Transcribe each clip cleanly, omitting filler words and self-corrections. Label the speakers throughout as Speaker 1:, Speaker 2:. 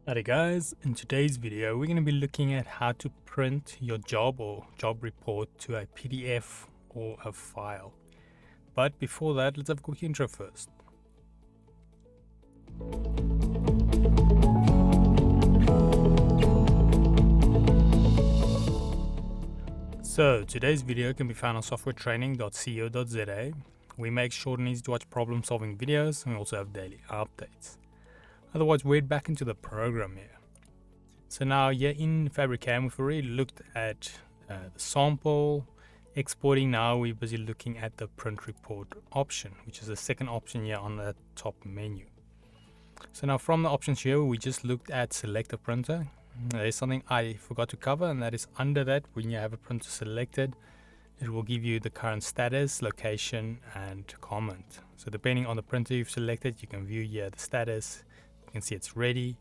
Speaker 1: Alright guys, in today's video we're going to be looking at how to print your job or job report to a PDF or a file. But before that, let's have a quick intro first. So today's video can be found on softwaretraining.co.za. We make short and easy to watch problem solving videos, and we also have daily updates. Otherwise, we're back into the program here. So now here in FabriCAM, we've already looked at the sample exporting. Now we're busy looking at the print report option, which is the second option here on the top menu. So now from the options here, we just looked at select a printer. There's something I forgot to cover, and that is under that, when you have a printer selected, it will give you the current status, location, and comment. So depending on the printer you've selected, you can view here the status. You can see it's ready,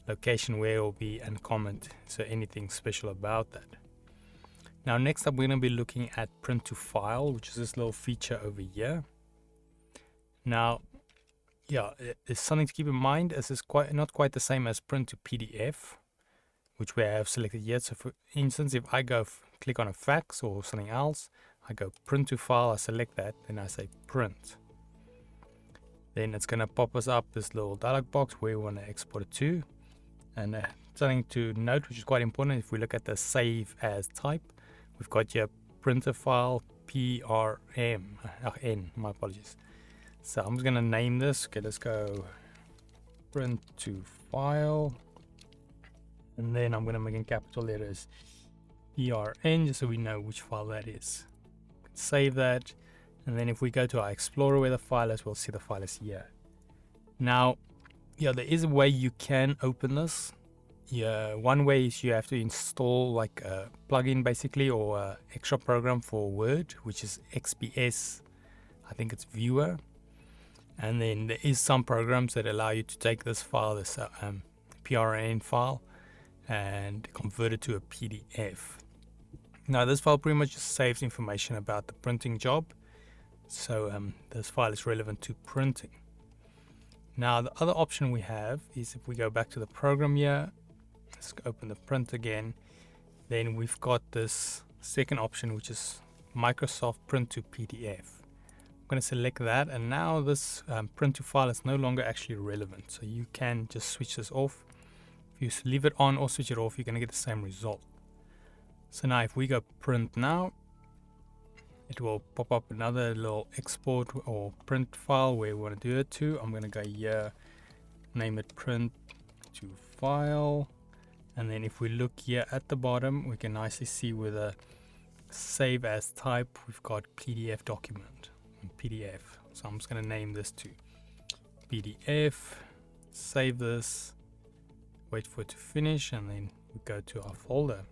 Speaker 1: location where it will be, and comment, so anything special about that. Now next up, we're going to be looking at print to file, which is this little feature over here. Now yeah, it's something to keep in mind, as it's not quite the same as print to PDF, which we have selected yet. So for instance, if I go click on a fax or something else, I go print to file, I select that, then I say print. Then it's going to pop us up this little dialog box where we want to export it to. And something to note, which is quite important, if we look at the save as type, we've got here printer file PRM, N, my apologies. So I'm just going to name this. Okay, let's go print to file. And then I'm going to make in capital letters PRN, just so we know which file that is. Save that. And then if we go to our Explorer where the file is, we'll see the file is here. Now, yeah, there is a way you can open this. Yeah, one way is you have to install like a plugin basically, or an extra program for Word, which is XPS. I think it's Viewer. And then there is some programs that allow you to take this file, this PRN file, and convert it to a PDF. Now this file pretty much just saves information about the printing job. So this file is relevant to printing. Now the other option we have is, if we go back to the program here, let's open the print again, then we've got this second option, which is Microsoft Print to PDF. I'm going to select that, and now this print to file is no longer actually relevant. So you can just switch this off. If you leave it on or switch it off, you're going to get the same result. So now if we go print now, it will pop up another little export or print file where we want to do it to. I'm going to go here, name it print to file. And then if we look here at the bottom, we can nicely see with a save as type, we've got PDF document, PDF. So I'm just going to name this to PDF, save this, wait for it to finish, and then we go to our folder.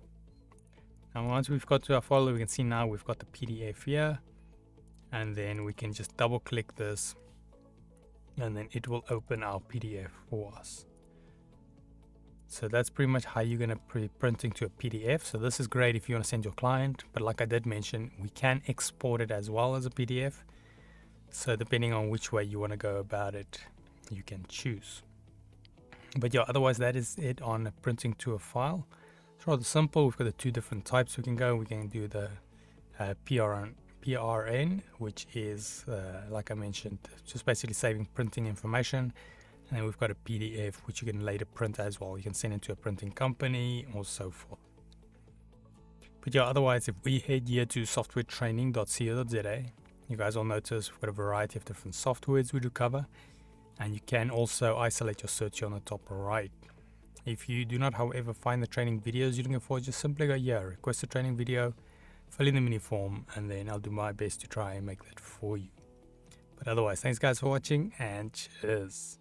Speaker 1: Now once we've got to our folder, we can see now we've got the PDF here, and then we can just double click this, and then it will open our PDF for us. So that's pretty much how you're going to be printing to a PDF. So this is great if you want to send your client, but like I did mention, we can export it as well as a PDF. So depending on which way you want to go about it, you can choose. But yeah, otherwise that is it on printing to a file. It's rather simple. We've got the two different types we can go. We can do the PRN, which is, like I mentioned, just basically saving printing information. And then we've got a PDF, which you can later print as well. You can send it to a printing company or so forth. But yeah, otherwise, if we head here to softwaretraining.co.za, you guys will notice we've got a variety of different softwares we do cover. And you can also isolate your search here on the top right. If you do not, however, find the training videos you're looking for, just simply go here, request a training video, fill in the mini form, and then I'll do my best to try and make that for you. But otherwise, thanks guys for watching, and cheers.